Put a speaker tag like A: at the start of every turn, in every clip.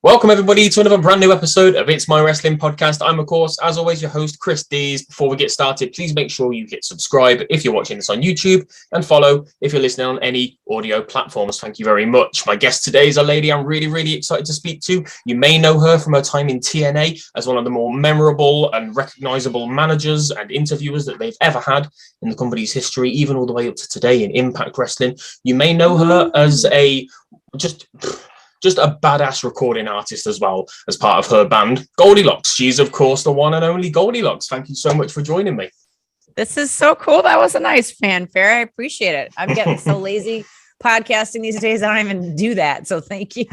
A: Welcome, everybody, to another brand new episode of It's My Wrestling Podcast. I'm, of course, as always, your host, Chris Dees. Before we get started, please make sure you hit subscribe if you're watching this on YouTube and follow if you're listening on any audio platforms. Thank you very much. My guest today is a lady I'm really excited to speak to. You may know her from her time in TNA as one of the more memorable and recognizable managers and interviewers that they've ever had in the company's history, even all the way up to today in Impact Wrestling. You may know her as just a badass recording artist as well as part of her band, GoldyLocks. She's, of course, the one and only GoldyLocks. Thank you so much for joining me.
B: This is so cool. That was a nice fanfare. I appreciate it. I'm getting so lazy podcasting these days. I don't even do that. So thank you.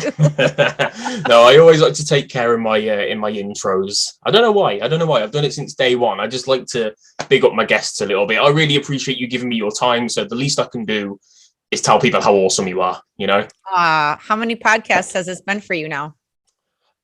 A: No, I always like to take care of my intros. I don't know why. I've done it since day one. I just like to big up my guests a little bit. I really appreciate you giving me your time. So the least I can do is tell people how awesome you are, you know?
B: How many podcasts has this been for you now?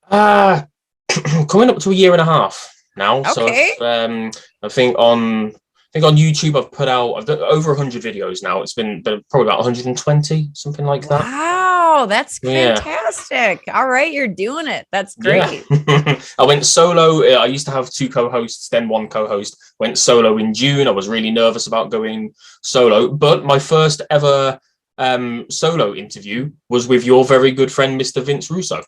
A: Coming up to a year and a half now.
B: Okay.
A: So I think on YouTube I've done over 100 videos now. It's been probably about 120, something like that.
B: Wow, that's fantastic. Yeah. All right, you're doing it. That's great.
A: Yeah. I went solo. I used to have two co-hosts, then one co-host. Went solo in June. I was really nervous about going solo, but my first ever solo interview was with your very good friend, Mr. Vince Russo.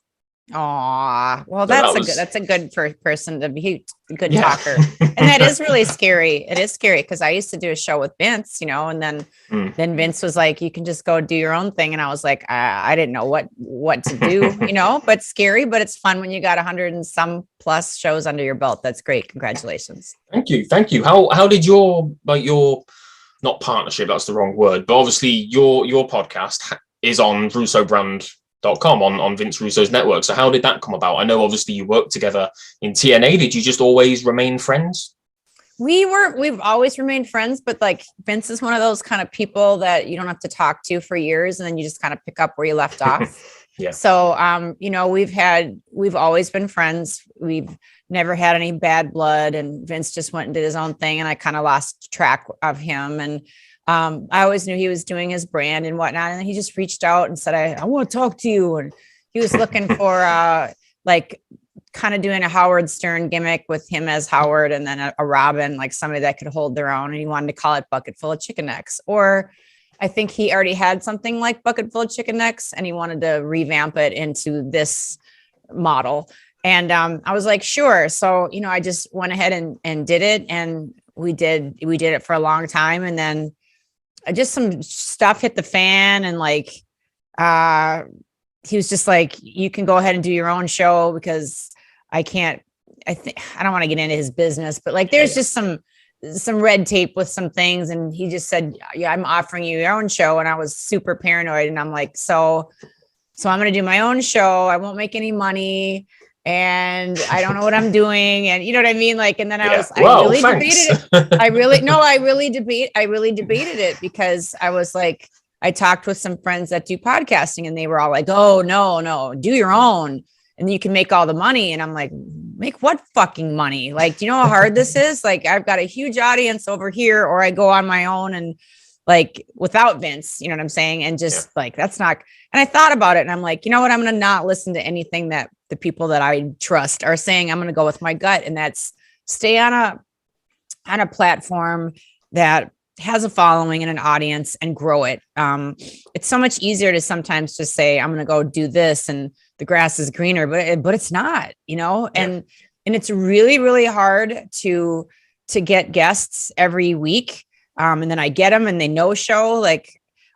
B: Aw, well, that's a good person to be a good talker. And that is really scary. It is scary because I used to do a show with Vince, you know, and then Vince was like, you can just go do your own thing. And I was like, I didn't know what to do, you know, but scary, but it's fun when you got 100 and some plus shows under your belt. That's great. Congratulations.
A: Thank you. How did your not partnership, that's the wrong word, but obviously your podcast is on RussoBrand.com on Vince Russo's network. So how did that come about? I know obviously you worked together in TNA. Did you just always remain friends?
B: We've always remained friends, but like Vince is one of those kind of people that you don't have to talk to for years and then you just kind of pick up where you left off.
A: Yeah.
B: So you know, we've always been friends. We've never had any bad blood, and Vince just went and did his own thing and I kind of lost track of him. And I always knew he was doing his brand and whatnot. And he just reached out and said, I want to talk to you. And he was looking for like kind of doing a Howard Stern gimmick with him as Howard and then a Robin, like somebody that could hold their own. And he wanted to call it Bucket Full of Chicken Necks. Or I think he already had something like Bucket Full of Chicken Necks and he wanted to revamp it into this model. And I was like, sure. So, you know, I just went ahead and did it. And we did it for a long time. And then just some stuff hit the fan and like, he was just like, you can go ahead and do your own show because I don't want to get into his business, but like, there's just some red tape with some things. And he just said, yeah, I'm offering you your own show. And I was super paranoid. And I'm like, so I'm going to do my own show. I won't make any money. And I don't know what I'm doing. And you know what I mean? Like, and then I really debated it. I really debated it because I was like, I talked with some friends that do podcasting and they were all like, oh, no, do your own. And you can make all the money. And I'm like, make what fucking money? Like, do you know how hard this is? Like, I've got a huge audience over here, or I go on my own and like without Vince, you know what I'm saying? And just like, that's not, and I thought about it and I'm like, you know what? I'm going to not listen to anything that the people that I trust are saying. I'm going to go with my gut. And that's stay on a platform that has a following and an audience and grow it. It's so much easier to sometimes just say, I'm going to go do this and the grass is greener, but it's not, you know, and it's really, really hard to get guests every week. And then I get them and they no show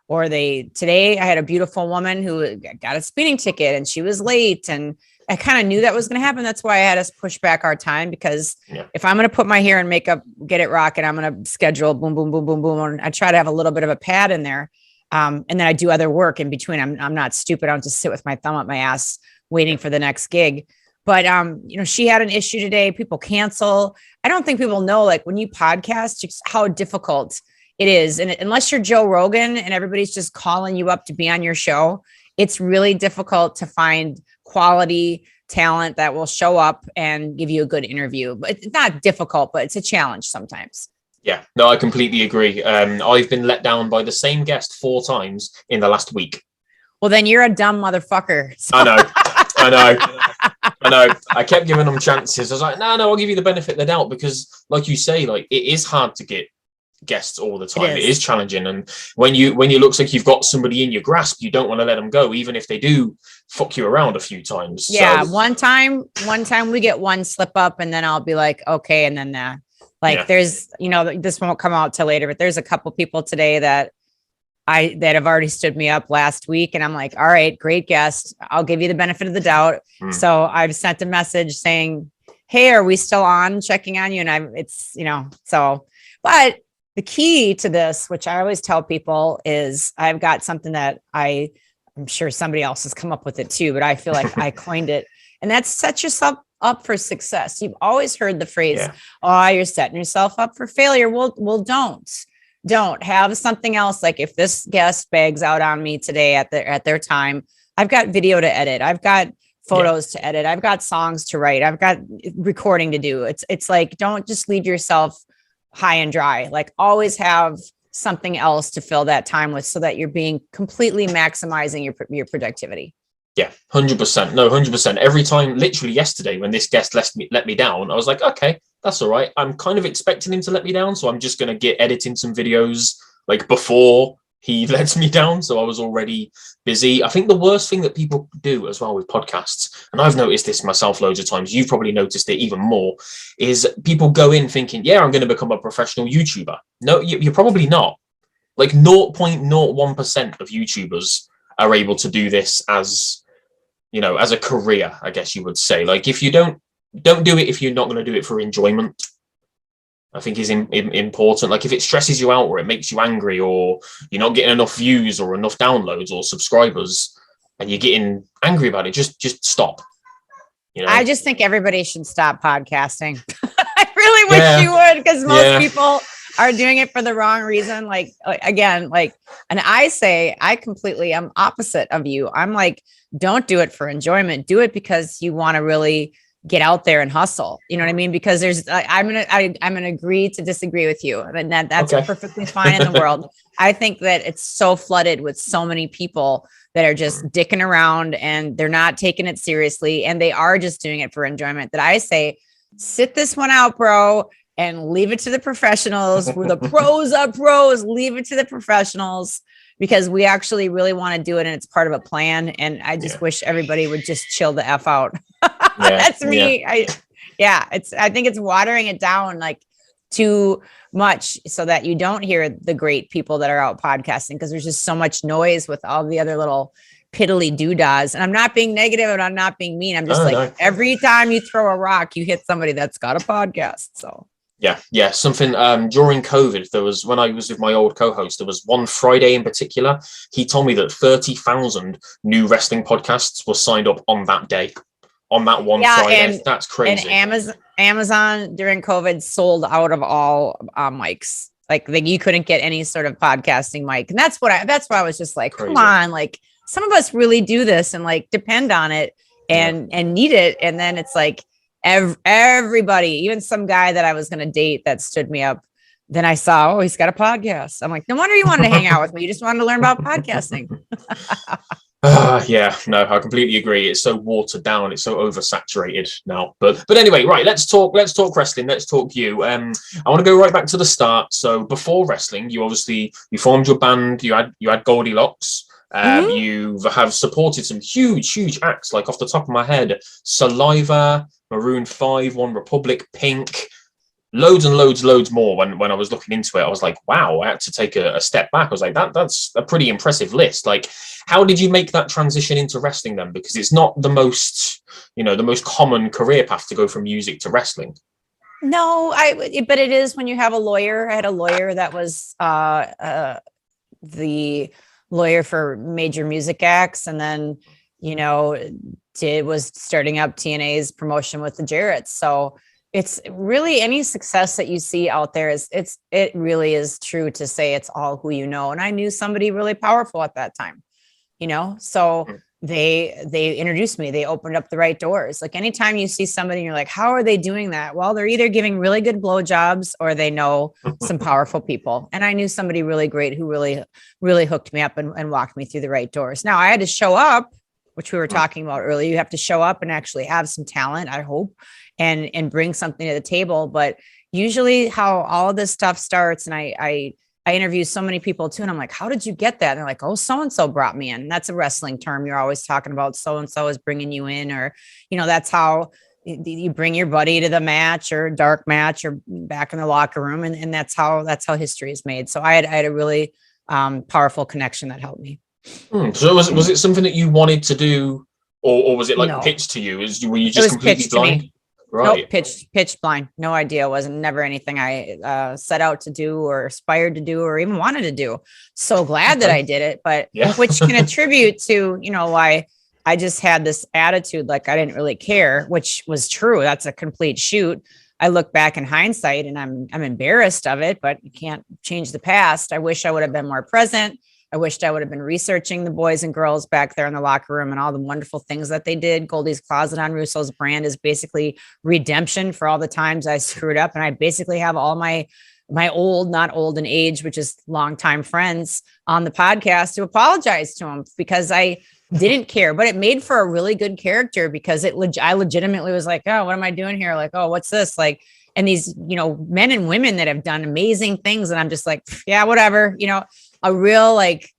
B: today I had a beautiful woman who got a speeding ticket and she was late and I kind of knew that was going to happen. That's why I had us push back our time because if I'm going to put my hair and makeup, get it rocking, I'm going to schedule boom, boom, boom, boom, boom. And I try to have a little bit of a pad in there. And then I do other work in between. I'm not stupid. I don't just sit with my thumb up my ass waiting for the next gig. But, you know, she had an issue today. People cancel. I don't think people know, like when you podcast, just how difficult it is. And unless you're Joe Rogan and everybody's just calling you up to be on your show, it's really difficult to find quality talent that will show up and give you a good interview. But it's not difficult, but it's a challenge sometimes.
A: Yeah, no, I completely agree. I've been let down by the same guest 4 times in the last week.
B: Well, then you're a dumb motherfucker. So.
A: I know. I know. I kept giving them chances. I was like, no, I'll give you the benefit of the doubt because, like you say, like it is hard to get guests all the time. It is challenging, and when you looks like you've got somebody in your grasp, you don't want to let them go, even if they do fuck you around a few times.
B: Yeah, so, one time we get one slip up, and then I'll be like, okay, and then there's this won't come out till later, but there's a couple people today that have already stood me up last week, and I'm like, all right, great guest, I'll give you the benefit of the doubt. So I've sent a message saying, hey, are we still on, checking on you, and but the key to this, which I always tell people, is I've got something that I'm sure somebody else has come up with it too, but I feel like I coined it, and that's set yourself up for success. You've always heard the phrase, oh, you're setting yourself up for failure. Well, don't have something else. Like if this guest bags out on me today at their time, I've got video to edit. I've got photos to edit. I've got songs to write. I've got recording to do. It's like, don't just leave yourself high and dry. Like always have something else to fill that time with, so that you're being completely maximizing your productivity.
A: Yeah, 100%. No, 100%. Every time, literally yesterday, when this guest let me down, I was like, okay, that's all right. I'm kind of expecting him to let me down, so I'm just going to get editing some videos like before he lets me down. So I was already busy. I think the worst thing that people do as well with podcasts, and I've noticed this myself loads of times, you've probably noticed it even more, is people go in thinking, yeah, I'm going to become a professional YouTuber. No, you're probably not. Like 0.01% of YouTubers are able to do this as a career, I guess you would say. Like if you don't do it if you're not going to do it for enjoyment, I think is important. Like if it stresses you out or it makes you angry or you're not getting enough views or enough downloads or subscribers and you're getting angry about it, just stop.
B: I just think everybody should stop podcasting. I really wish you would, because most people are doing it for the wrong reason. And I'm opposite of you. I'm like, don't do it for enjoyment. Do it because you want to really get out there and hustle. You know what I mean? Because I'm gonna agree to disagree with you, and that's perfectly fine in the world. I think that it's so flooded with so many people that are just dicking around and they're not taking it seriously, and they are just doing it for enjoyment. That I say, sit this one out, bro, and leave it to the professionals. We're the pros of pros. Leave it to the professionals, because we actually really want to do it, and it's part of a plan. And I just wish everybody would just chill the F out. That's me. I think it's watering it down like too much, so that you don't hear the great people that are out podcasting, because there's just so much noise with all the other little piddly doodahs. And I'm not being negative and I'm not being mean. I'm just every time you throw a rock, you hit somebody that's got a podcast. So
A: yeah. Something during COVID, there was, when I was with my old co-host, there was one Friday in particular. He told me that 30,000 new wrestling podcasts were signed up on that day, on that one Friday. And that's crazy.
B: And Amazon during COVID sold out of all mics. Like you couldn't get any sort of podcasting mic, and that's why I was just like, crazy. Come on, like some of us really do this and like depend on it and need it, and then it's like. Everybody, even some guy that I was going to date that stood me up. Then I saw, he's got a podcast. I'm like, no wonder you wanted to hang out with me. You just wanted to learn about podcasting.
A: No, I completely agree. It's so watered down. It's so oversaturated now. But anyway, right. Let's talk wrestling. Let's talk you. I want to go right back to the start. So before wrestling, you formed your band. You had GoldyLocks. You have supported some huge acts, like off the top of my head, Saliva, Maroon 5, One Republic, Pink, loads and loads more. When I was looking into it, I was like, wow, I had to take a step back. I was like, that's a pretty impressive list. Like, how did you make that transition into wrestling then? Because it's not the most common career path to go from music to wrestling.
B: No, but it is when you have a lawyer. I had a lawyer that was the lawyer for major music acts, and then was starting up TNA's promotion with the Jarretts. So it's really any success that you see out there it really is true to say it's all who you know. And I knew somebody really powerful at that time, so they introduced me. They opened up the right doors. Like anytime you see somebody and you're like, how are they doing that? Well, they're either giving really good blowjobs or they know some powerful people. And I knew somebody really great who really, really hooked me up and walked me through the right doors. Now I had to show up which we were talking about earlier. You have to show up and actually have some talent, I hope, and bring something to the table. But usually how all of this stuff starts, and I interview so many people too, and I'm like, how did you get that? And they're like, oh, so-and-so brought me in. That's a wrestling term. You're always talking about so-and-so is bringing you in, or, that's how you bring your buddy to the match or dark match or back in the locker room. And that's how history is made. So I had a really powerful connection that helped me.
A: So was it something that you wanted to do, or was it like pitched to you? Were you just completely blind? Right.
B: Nope, pitched blind. No idea. It wasn't never anything I set out to do or aspired to do or even wanted to do. So glad that I did it, but which can attribute to, why I just had this attitude like I didn't really care, which was true. That's a complete shoot. I look back in hindsight and I'm embarrassed of it, but you can't change the past. I wish I would have been more present. I wished I would have been researching the boys and girls back there in the locker room and all the wonderful things that they did. Goldy's Closet on Russo's brand is basically redemption for all the times I screwed up. And I basically have all my old, not old in age, which is longtime friends on the podcast to apologize to them because I didn't care, but it made for a really good character because I legitimately was like, oh, what am I doing here? Like, oh, what's this? Like, and these, men and women that have done amazing things. And I'm just like, yeah, whatever, a real, like,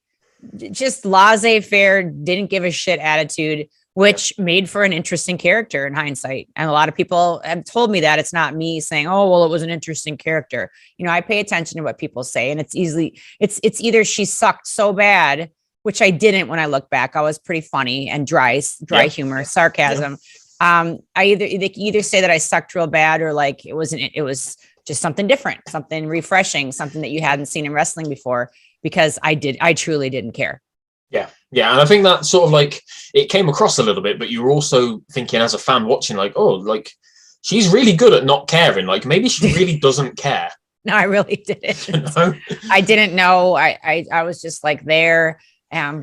B: just laissez-faire, didn't give a shit attitude, which made for an interesting character in hindsight. And a lot of people have told me that. It's not me saying, oh, well, it was an interesting character. I pay attention to what people say, and it's either she sucked so bad, which I didn't when I look back. I was pretty funny and dry humor, sarcasm. They either say that I sucked real bad or like it was just something different, something refreshing, something that you hadn't seen in wrestling before, because I truly didn't care.
A: Yeah. And I think that sort of like it came across a little bit, but you were also thinking as a fan watching like, oh, like she's really good at not caring. Like maybe she really doesn't care.
B: No, I really didn't. I didn't know. I was just like there. I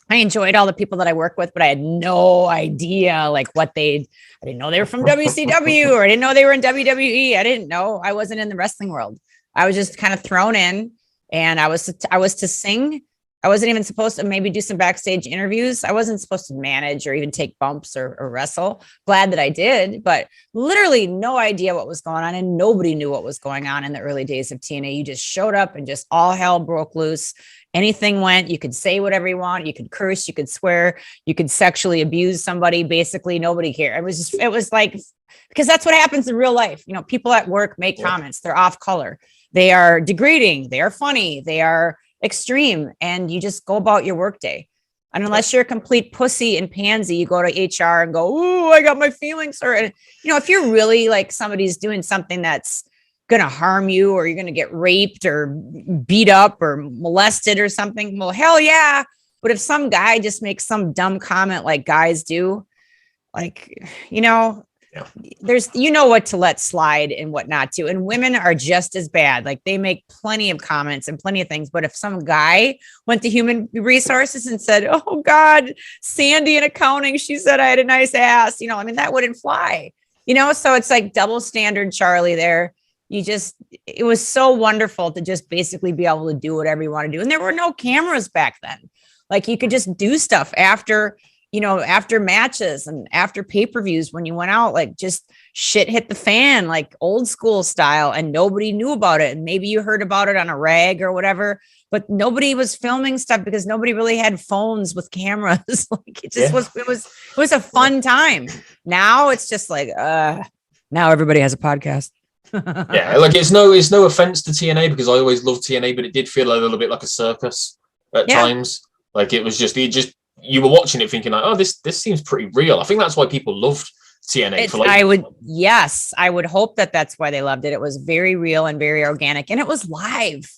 B: enjoyed all the people that I work with, but I had no idea like I didn't know they were from WCW or I didn't know they were in WWE. I didn't know. I wasn't in the wrestling world. I was just kind of thrown in, and I was to sing. I wasn't even supposed to maybe do some backstage interviews. I wasn't supposed to manage or even take bumps or wrestle. Glad that I did, but literally no idea what was going on, and nobody knew what was going on in the early days of TNA. You just showed up and just all hell broke loose. Anything went. You could say whatever you want. You could curse. You could swear. You could sexually abuse somebody. Basically, nobody cared. It was like, because that's what happens in real life. People at work make comments. They're off color. They are degrading. They are funny. They are extreme, and you just go about your workday. And unless you're a complete pussy and pansy, you go to HR and go, "Ooh, I got my feelings hurt." If you're really like somebody's doing something that's going to harm you, or you're going to get raped or beat up or molested or something, well, hell yeah. But if some guy just makes some dumb comment like guys do, like, there's, what to let slide and what not to. And women are just as bad. Like they make plenty of comments and plenty of things. But if some guy went to human resources and said, oh God, Sandy in accounting, she said I had a nice ass, that wouldn't fly, so it's like double standard Charlie there. It was so wonderful to just basically be able to do whatever you want to do. And there were no cameras back then. Like you could just do stuff after matches and after pay-per-views when you went out, like just shit hit the fan, like old school style, and nobody knew about it. And maybe you heard about it on a rag or whatever, but nobody was filming stuff because nobody really had phones with cameras. Like it just was a fun time. Now it's just like, now everybody has a podcast.
A: Yeah, like it's no offense to TNA because I always loved TNA, but it did feel a little bit like a circus at times. Like it was just you were watching it thinking like, oh, this seems pretty real. I think that's why people loved TNA.
B: I would hope that that's why they loved it. It was very real and very organic, and it was live.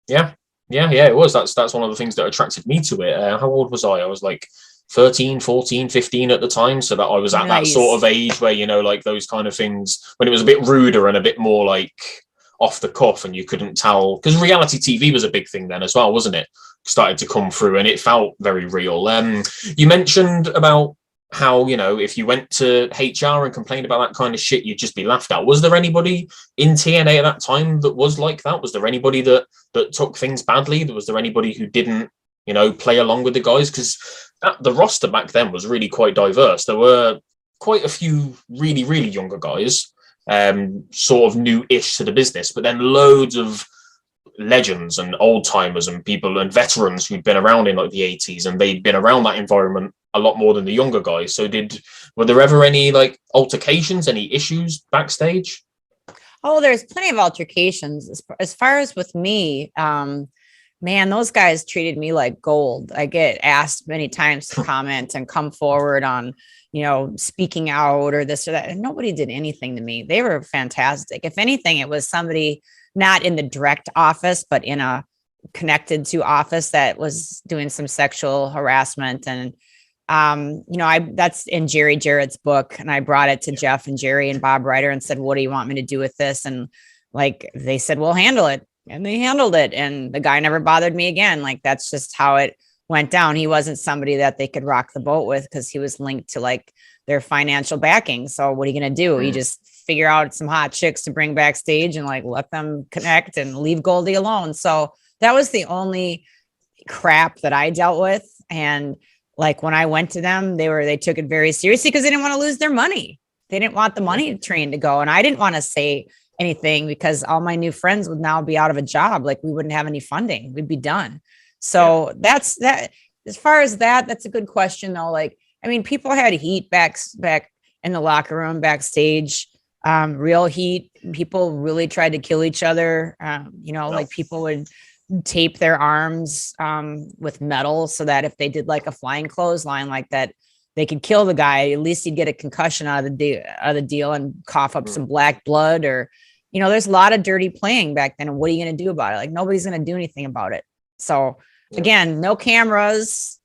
A: Yeah, it was. That's one of the things that attracted me to it. How old was I? I was like 13, 14, 15 at the time. So that I was at that sort of age where, like those kind of things, when it was a bit ruder and a bit more like off the cuff and you couldn't tell, because reality TV was a big thing then as well, wasn't it? Started to come through and it felt very real. You mentioned about how, if you went to HR and complained about that kind of shit, you'd just be laughed at. Was there anybody in TNA at that time that was like that? Was there anybody that took things badly? Was there anybody who didn't, play along with the guys? Because the roster back then was really quite diverse. There were quite a few really, really younger guys, sort of new-ish to the business, but then loads of legends and old timers and people and veterans who'd been around in like the 80s, and they'd been around that environment a lot more than the younger guys. So were there ever any like altercations, any issues backstage?
B: Oh, there's plenty of altercations. As far as with me, man, those guys treated me like gold. I get asked many times to comment and come forward on, speaking out or this or that. And nobody did anything to me. They were fantastic. If anything, it was somebody not in the direct office, but in a connected to office that was doing some sexual harassment. And, that's in Jerry Jarrett's book. And I brought it to Jeff and Jerry and Bob Ryder and said, what do you want me to do with this? And like, they said, we'll handle it. And they handled it. And the guy never bothered me again. Like, that's just how it went down. He wasn't somebody that they could rock the boat with because he was linked to like their financial backing. So what are you going to do? You just figure out some hot chicks to bring backstage and like let them connect and leave Goldy alone. So that was the only crap that I dealt with. And like when I went to them, they took it very seriously because they didn't want to lose their money. They didn't want the money train to go. And I didn't want to say anything because all my new friends would now be out of a job. Like we wouldn't have any funding. We'd be done. So that's that. As far as that, that's a good question though. Like, I mean, people had heat back in the locker room backstage, real heat. People really tried to kill each other. Like people would tape their arms with metal so that if they did like a flying clothesline like that, they could kill the guy. At least he'd get a concussion out of the deal and cough up some black blood. Or, there's a lot of dirty playing back then. And what are you going to do about it? Like nobody's going to do anything about it. So again, no cameras,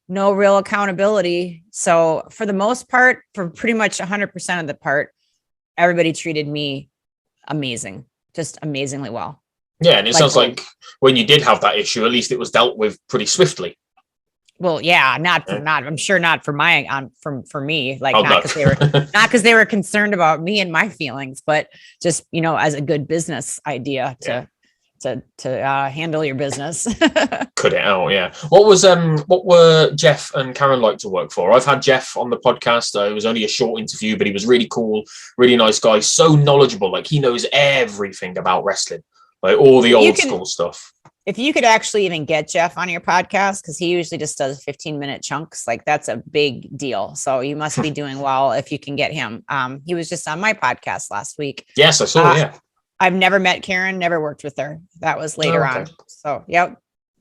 B: no real accountability. So for the most part, for pretty much 100% of the part, everybody treated me amazing, just amazingly well.
A: Yeah, and it sounds like when you did have that issue, at least it was dealt with pretty swiftly.
B: Well, yeah, I'm sure not for for me, like not because they were concerned about me and my feelings, but just, as a good business idea to handle your business.
A: Cut it out. Yeah. What were Jeff and Karen like to work for? I've had Jeff on the podcast. It was only a short interview, but he was really cool, really nice guy, so knowledgeable. Like he knows everything about wrestling. Like all the old school stuff.
B: If you could actually even get Jeff on your podcast, because he usually just does 15-minute chunks, like that's a big deal. So you must be doing well if you can get him. He was just on my podcast last week.
A: Yes, I saw. Yeah.
B: I've never met Karen, never worked with her. That was later on. So, yep.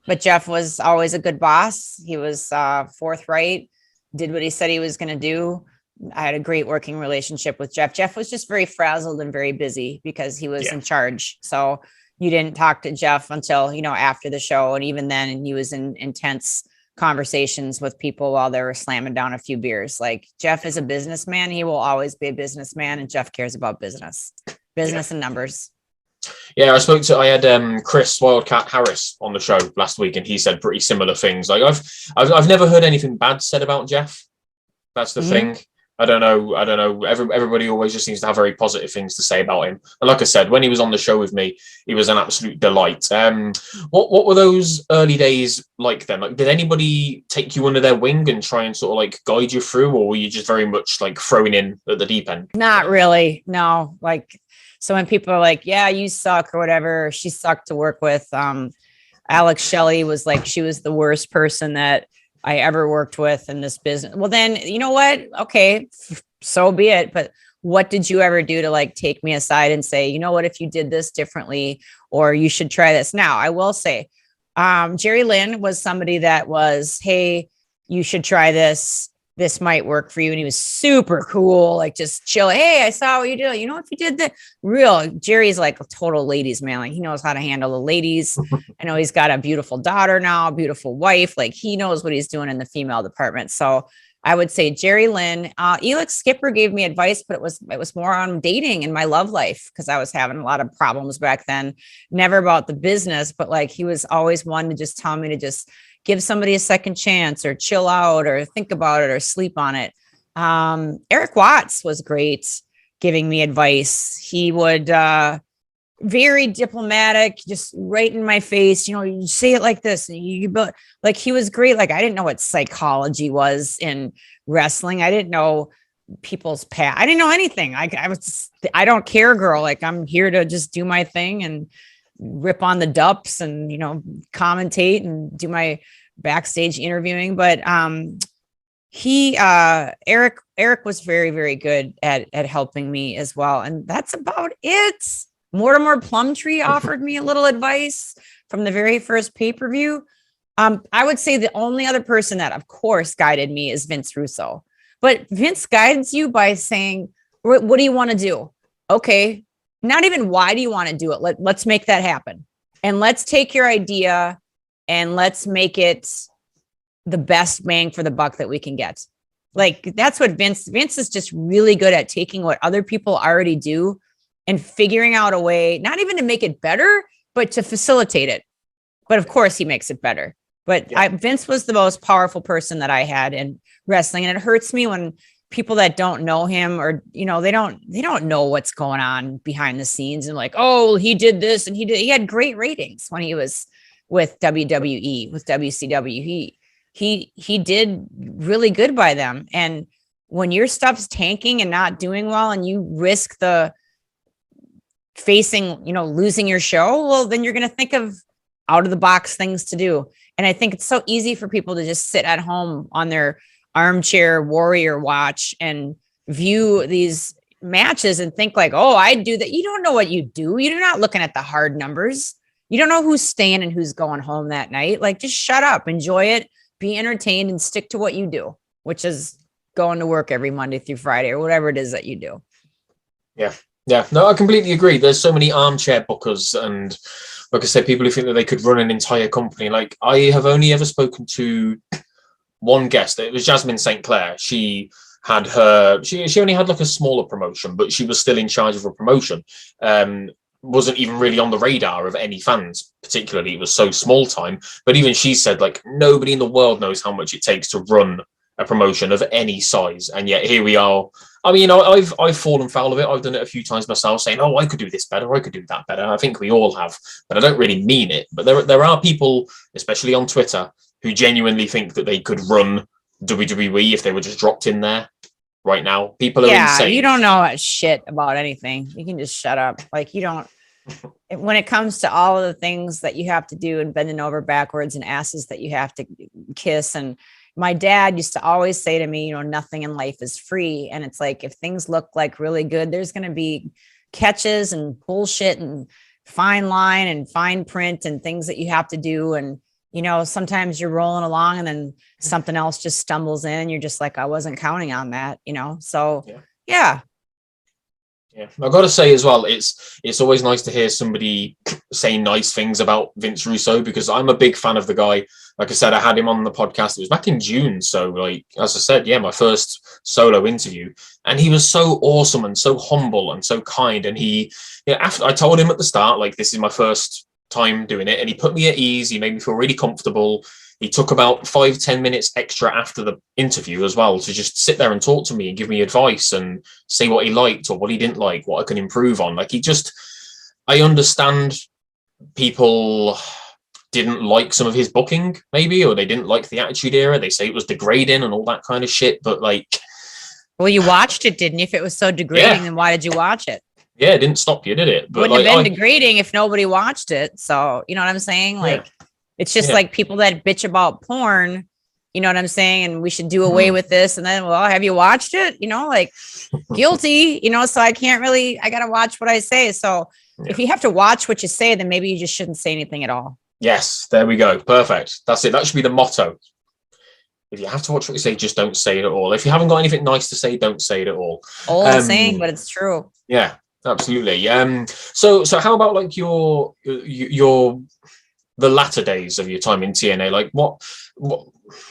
B: But Jeff was always a good boss. He was forthright, did what he said he was going to do. I had a great working relationship with Jeff. Jeff was just very frazzled and very busy because he was in charge. So you didn't talk to Jeff until, after the show. And even then he was in intense conversations with people while they were slamming down a few beers. Like Jeff is a businessman. He will always be a businessman. And Jeff cares about business and numbers.
A: Yeah, I had Chris Wildcat Harris on the show last week, and he said pretty similar things. Like I've never heard anything bad said about Jeff. That's the thing. I don't know. Everybody always just seems to have very positive things to say about him. And like I said, when he was on the show with me, he was an absolute delight. What were those early days like then? Like, did anybody take you under their wing and try and sort of like guide you through, or were you just very much like thrown in at the deep end?
B: Not really. No. Like, so when people are like, yeah, you suck or whatever, she sucked to work with. Alex Shelley was like, she was the worst person that I ever worked with in this business. Well, then, you know what? Okay, so be it. But what did you ever do to like take me aside and say, you know what, if you did this differently, or you should try this? Now, I will say, Jerry Lynn was somebody that was, hey, you should try this. This might work for you. And he was super cool, like just chill. Hey, I saw what you did. You know, if you did that Jerry's like a total ladies man. Like he knows how to handle the ladies. I know he's got a beautiful daughter now, a beautiful wife. Like he knows what he's doing in the female department. So I would say Jerry Lynn. Elix Skipper gave me advice, but it was more on dating and my love life, because I was having a lot of problems back then. Never about the business, but like he was always one to just tell me to just give somebody a second chance, or chill out, or think about it, or sleep on it. Eric Watts was great giving me advice. He would very diplomatic, just right in my face. You say it like this, and but like he was great. Like I didn't know what psychology was in wrestling. I didn't know people's past. I didn't know anything. I don't care, girl. Like I'm here to just do my thing and rip on the dups and commentate and do my backstage interviewing. But Eric was very, very good at helping me as well. And that's about it. Mortimer Plumtree offered me a little advice from the very first pay-per-view. I would say the only other person that, of course, guided me is Vince Russo. But Vince guides you by saying, what do you want to do? Okay. Not even why do you want to do it? Let's make that happen. And let's take your idea and let's make it the best bang for the buck that we can get. Like that's what Vince is just really good at, taking what other people already do and figuring out a way, not even to make it better, but to facilitate it. But of course he makes it better. But yeah. Vince was the most powerful person that I had in wrestling. And it hurts me when people that don't know him or, they don't know what's going on behind the scenes and like, oh, he did this and he had great ratings when he was with WWE, with WCW. He did really good by them. And when your stuff's tanking and not doing well and you risk the facing, losing your show, well, then you're going to think of out of the box things to do. And I think it's so easy for people to just sit at home on their armchair warrior watch and view these matches and think like, oh, I do that. You don't know what you do. You're not looking at the hard numbers. You don't know who's staying and who's going home that night. Like, just shut up, enjoy it, be entertained, and stick to what you do, which is going to work every Monday through Friday or whatever it is that you do.
A: Yeah. Yeah, no, I completely agree. There's so many armchair bookers and, like I said, people who think that they could run an entire company. Like, I have only ever spoken to one guest. It was Jasmine St. Clair. She had she only had like a smaller promotion, but she was still in charge of a promotion. Wasn't even really on the radar of any fans, particularly. It was so small time. But even she said, like, nobody in the world knows how much it takes to run a promotion of any size. And yet here we are. I mean, I've fallen foul of it. I've done it a few times myself, saying, oh, I could do this better. I could do that better. I think we all have, but I don't really mean it. But there are people, especially on Twitter, who genuinely think that they could run WWE if they were just dropped in there right now. People are insane.
B: You don't know shit about anything. You can just shut up. Like, you don't, when it comes to all of the things that you have to do and bending over backwards and asses that you have to kiss. And my dad used to always say to me, nothing in life is free. And it's like, if things look like really good, there's going to be catches and bullshit and fine line and fine print and things that you have to do. And, sometimes you're rolling along and then something else just stumbles in. You're just like, I wasn't counting on that, So yeah.
A: Yeah, I've got to say as well, it's always nice to hear somebody say nice things about Vince Russo, because I'm a big fan of the guy. Like I said, I had him on the podcast. It was back in June. So, like, as I said, my first solo interview. And he was so awesome and so humble and so kind. And after I told him at the start, like, this is my first time doing it. And he put me at ease. He made me feel really comfortable. He took about 5-10 minutes extra after the interview as well to just sit there and talk to me and give me advice and say what he liked or what he didn't like, what I can improve on. Like, I understand people didn't like some of his booking, maybe, or they didn't like the Attitude Era. They say it was degrading and all that kind of shit. But like,
B: well, you watched it, didn't you? If it was so degrading, then why did you watch it?
A: Yeah, it didn't stop you, did it?
B: But wouldn't have been degrading if nobody watched it. So, you know what I'm saying? Like, it's just like people that bitch about porn, you know what I'm saying? And we should do away with this. And then, well, have you watched it? Like, guilty, so I got to watch what I say. So if you have to watch what you say, then maybe you just shouldn't say anything at all.
A: Yes, there we go. Perfect. That's it. That should be the motto. If you have to watch what you say, just don't say it at all. If you haven't got anything nice to say, don't say it at all.
B: Old saying, but it's true.
A: Yeah, absolutely. So how about like your the latter days of your time in TNA? Like, what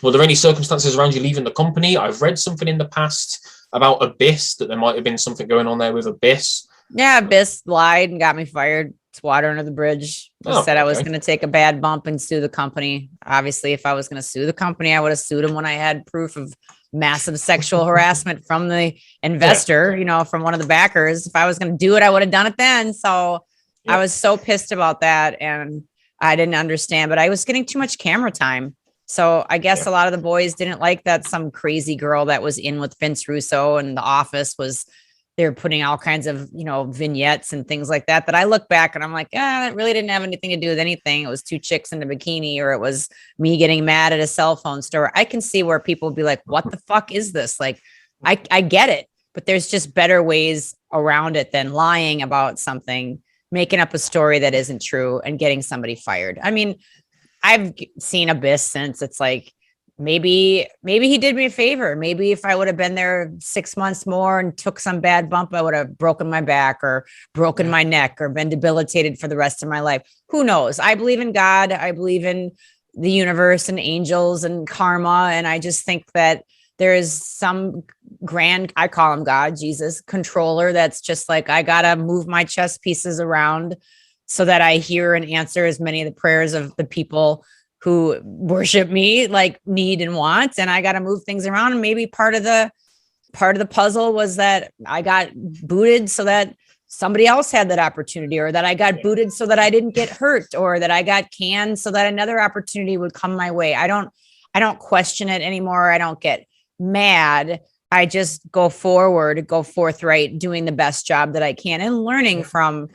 A: were there any circumstances around you leaving the company? I've read something in the past about Abyss, that there might have been something going on there with Abyss.
B: Yeah, Abyss lied and got me fired. It's water under the bridge. I said I was going to take a bad bump and sue the company. Obviously, if I was going to sue the company, I would have sued them when I had proof of massive sexual harassment from the investor, from one of the backers. If I was going to do it, I would have done it then. So I was so pissed about that, and I didn't understand, but I was getting too much camera time. So I guess a lot of the boys didn't like that some crazy girl that was in with Vince Russo and The Office was, they're putting all kinds of, vignettes and things like that I look back and I'm like, that really didn't have anything to do with anything. It was two chicks in a bikini, or it was me getting mad at a cell phone store. I can see where people would be like, what the fuck is this? Like, I get it, but there's just better ways around it than lying about something, making up a story that isn't true and getting somebody fired. I mean, I've seen Abyss since. It's like, maybe he did me a favor. Maybe if I would have been there 6 months more and took some bad bump, I would have broken my back or broken my neck or been debilitated for the rest of my life. Who knows? I believe in God. I believe in the universe and angels and karma. And I just think that there is some grand, I call him God, Jesus, controller. That's just like, I got to move my chess pieces around so that I hear and answer as many of the prayers of the people who worship me, like need and want. And I got to move things around. And maybe part of the puzzle was that I got booted so that somebody else had that opportunity, or that I got booted so that I didn't get hurt, or that I got canned so that another opportunity would come my way. I don't question it anymore. I don't get mad. I just go forthright, doing the best job that I can and learning from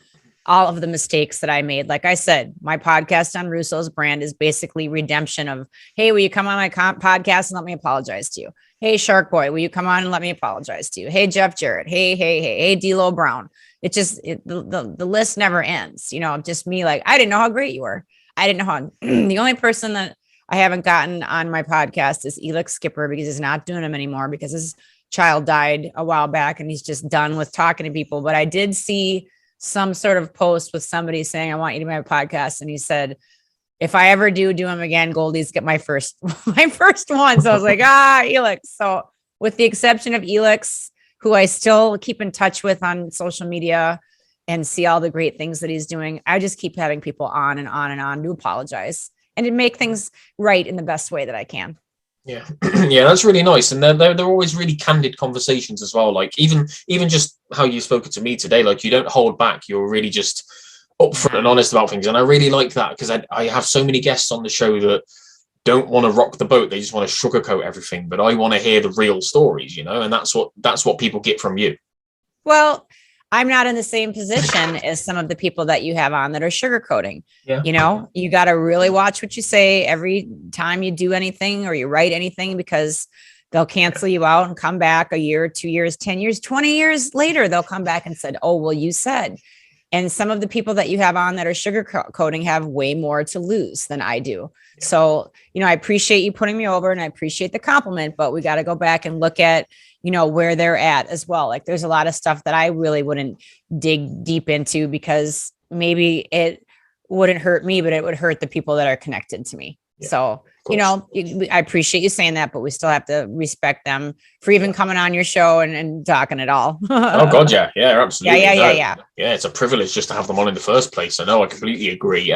B: all of the mistakes that I made. Like I said, my podcast on Russo's brand is basically redemption of, hey, will you come on my podcast and let me apologize to you? Hey, Shark Boy, will you come on and let me apologize to you? Hey, Jeff Jarrett. Hey, D'Lo Brown. It just, the list never ends. Just me, like, I didn't know how great you were. I didn't know how, the only person that I haven't gotten on my podcast is Elix Skipper, because he's not doing them anymore because his child died a while back and he's just done with talking to people. But I did see some sort of post with somebody saying, I want you to be my podcast. And he said, if I ever do them again, Goldie's get my first one. So I was like, Elix. So with the exception of Elix, who I still keep in touch with on social media and see all the great things that he's doing, I just keep having people on and on and on to apologize and to make things right in the best way that I can.
A: Yeah. Yeah, that's really nice. And they're always really candid conversations as well. Like even just how you spoke to me today, like you don't hold back. You're really just upfront and honest about things. And I really like that, because I have so many guests on the show that don't want to rock the boat. They just want to sugarcoat everything. But I want to hear the real stories, and that's what people get from you.
B: Well, I'm not in the same position as some of the people that you have on that are sugarcoating. Yeah. You got to really watch what you say every time you do anything or you write anything, because they'll cancel you out and come back a year, 2 years, 10 years, 20 years later, they'll come back and said, oh, well, you said. And some of the people that you have on that are sugarcoating have way more to lose than I do. Yeah. So, I appreciate you putting me over and I appreciate the compliment, but we got to go back and look at, where they're at as well. Like there's a lot of stuff that I really wouldn't dig deep into, because maybe it wouldn't hurt me, but it would hurt the people that are connected to me. Yeah, so, I appreciate you saying that, but we still have to respect them for even coming on your show and talking it all.
A: Oh God. Yeah, absolutely.
B: Yeah.
A: It's a privilege just to have them on in the first place. I know, I completely agree.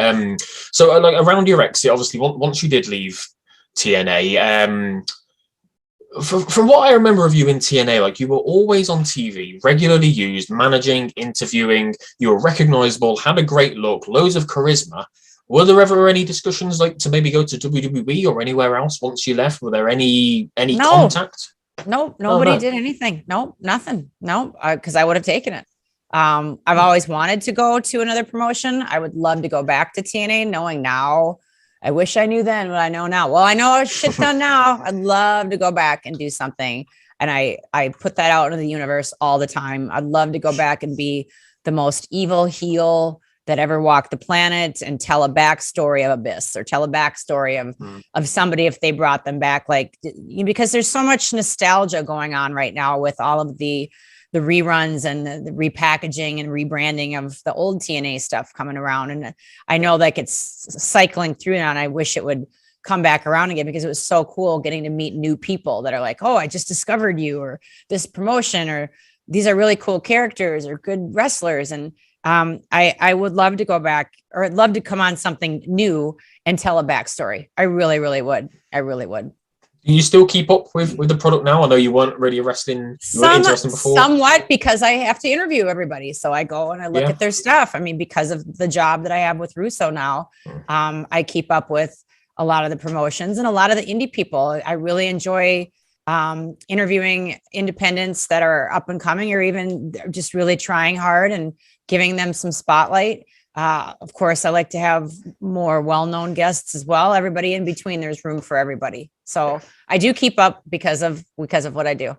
A: So like around your exit, obviously once you did leave TNA, from what I remember of you in TNA, like you were always on TV, regularly used, managing, interviewing, you were recognizable, had a great look, loads of charisma. Were there ever any discussions like to maybe go to WWE or anywhere else once you left? Were there any contact?
B: No, nobody did anything. No, nothing. No, because I would have taken it. I've always wanted to go to another promotion. I would love to go back to TNA, knowing now. I wish I knew then what I know now. Well, I know shit done now. I'd love to go back and do something. And I put that out into the universe all the time. I'd love to go back and be the most evil heel that ever walked the planet and tell a backstory of Abyss, or tell a backstory of somebody if they brought them back. Like, because there's so much nostalgia going on right now with all of the reruns and the repackaging and rebranding of the old TNA stuff coming around. And I know like it's cycling through now, and I wish it would come back around again, because it was so cool getting to meet new people that are like, oh, I just discovered you, or this promotion, or these are really cool characters or good wrestlers. And I would love to go back, or I'd love to come on something new and tell a backstory. I really, really would.
A: Do you still keep up with the product now? I know you weren't really wrestling. You weren't into wrestling before.
B: Somewhat, because I have to interview everybody. So I go and I look at their stuff. I mean, because of the job that I have with Russo now, I keep up with a lot of the promotions and a lot of the indie people. I really enjoy interviewing independents that are up and coming, or even just really trying hard and giving them some spotlight. Of course, I like to have more well-known guests as well. Everybody in between, there's room for everybody. So I do keep up because of what I do.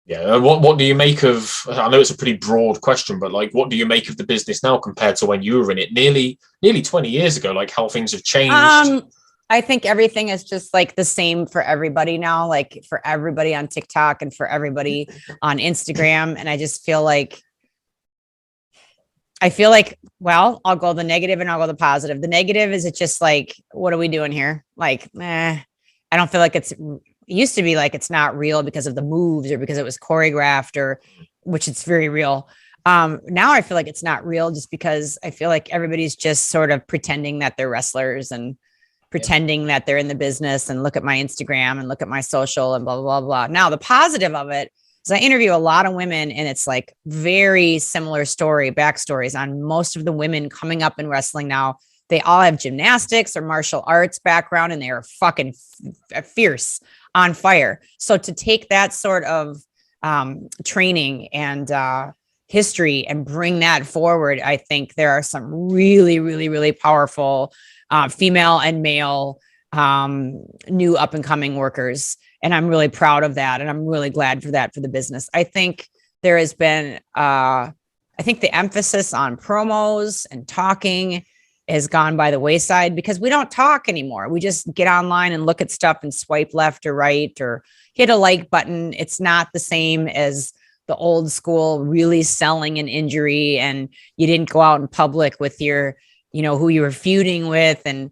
A: Yeah. What do you make of, I know it's a pretty broad question, but like, what do you make of the business now compared to when you were in it nearly 20 years ago, like how things have changed?
B: I think everything is just like the same for everybody now, like for everybody on TikTok and for everybody on Instagram. And I just feel like, well, I'll go the negative and I'll go the positive. The negative is, it's just like, what are we doing here? Like, I don't feel like it used to be like it's not real because of the moves or because it was choreographed, or which it's very real. Now I feel like it's not real just because I feel like everybody's just sort of pretending that they're wrestlers and pretending that they're in the business, and look at my Instagram and look at my social and blah, blah, blah, blah. Now the positive of it is I interview a lot of women, and it's like very similar backstories on most of the women coming up in wrestling now. They all have gymnastics or martial arts background, and they are fucking fierce, on fire. So to take that sort of training and history and bring that forward, I think there are some really, really, really powerful female and male new up and coming workers. And I'm really proud of that. And I'm really glad for that for the business. I think there has been, I think the emphasis on promos and talking has gone by the wayside, because we don't talk anymore. We just get online and look at stuff and swipe left or right or hit a like button. It's not the same as the old school really selling an injury, and you didn't go out in public with your, who you were feuding with. And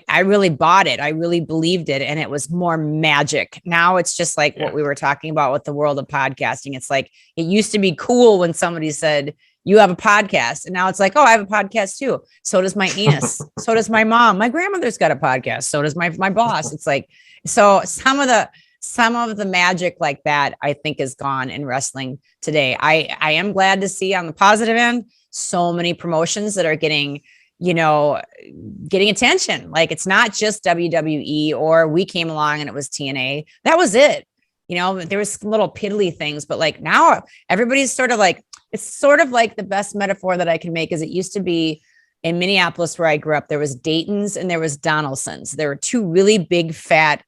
B: I really bought it. I really believed it. And it was more magic. Now it's just like what we were talking about with the world of podcasting. It's like, it used to be cool when somebody said, you have a podcast. And now it's like, oh, I have a podcast too. So does my anus. So does my mom. My grandmother's got a podcast. So does my boss. It's like, so some of the magic like that, I think, is gone in wrestling today. I am glad to see on the positive end, so many promotions that are getting attention. Like, it's not just WWE, or we came along and it was TNA. That was it. There was little piddly things, but like now everybody's sort of like, it's sort of like the best metaphor that I can make is, it used to be in Minneapolis where I grew up, there was Dayton's and there was Donaldson's. There were two really big, fat,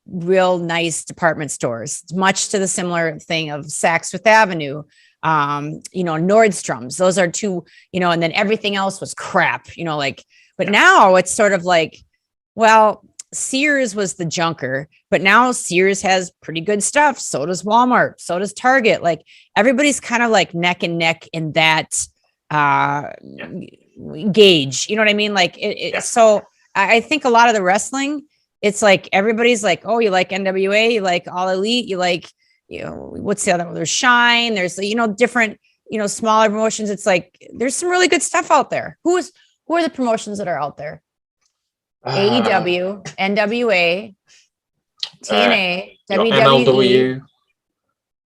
B: real nice department stores, much to the similar thing of Saks Fifth Avenue, Nordstrom's. Those are two, and then everything else was crap, but now it's sort of like, well, Sears was the junker, but now Sears has pretty good stuff. So does Walmart. So does Target. Like, everybody's kind of like neck and neck in that gauge. You know what I mean? Like So I think a lot of the wrestling, it's like everybody's like, oh, you like NWA, you like All Elite, you like, what's the other one? There's Shine. There's, different, smaller promotions. It's like, there's some really good stuff out there. Who are the promotions that are out there? AEW, NWA, TNA, WWE,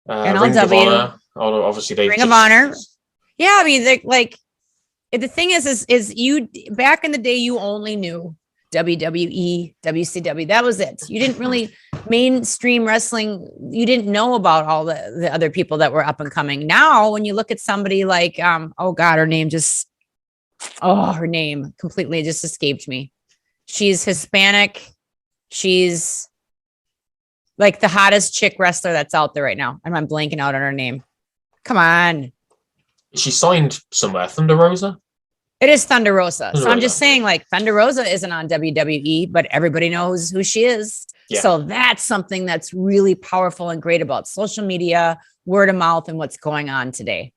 A: NLW, obviously they
B: Ring of Honor. Yeah, I mean, like, the thing is you, back in the day, you only knew WWE, WCW. That was it. You didn't really mainstream wrestling. You didn't know about all the other people that were up and coming. Now, when you look at somebody like, oh God, her name completely just escaped me. She's Hispanic. She's like the hottest chick wrestler that's out there right now. And I'm blanking out on her name. Come on.
A: She signed somewhere. Thunder Rosa?
B: It is Thunder Rosa. So I'm just saying, like, Thunder Rosa isn't on WWE, but everybody knows who she is. Yeah. So that's something that's really powerful and great about social media, word of mouth, and what's going on today.